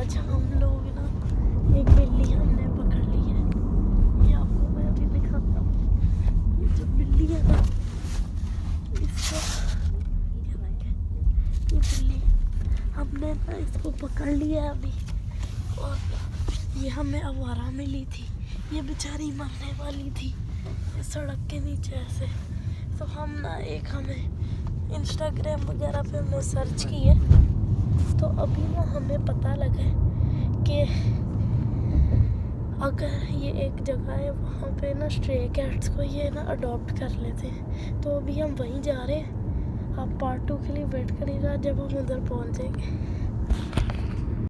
आज हम लोग ना एक बिल्ली हमने पकड़ ली है। ये आपको मैं अभी दिखाता हूँ। ये जो बिल्ली है ना, इसको ये बिल्ली हमने ना इसको पकड़ लिया है अभी। और ये हमें आवारा मिली थी। ये बेचारी मरने वाली थी ये सड़क के नीचे ऐसे। तो हम ना हमें इंस्टाग्राम वगैरह पे हमने सर्च की है। तो अभी ना हमें पता लगा कि अगर ये एक जगह है वहाँ पे ना स्ट्रे कैट्स को ये ना अडॉप्ट कर लेते हैं। तो अभी हम वहीं जा रहे हैं। आप पार्ट 2 के लिए वेट करिएगा जब हम उधर पहुँचेंगे।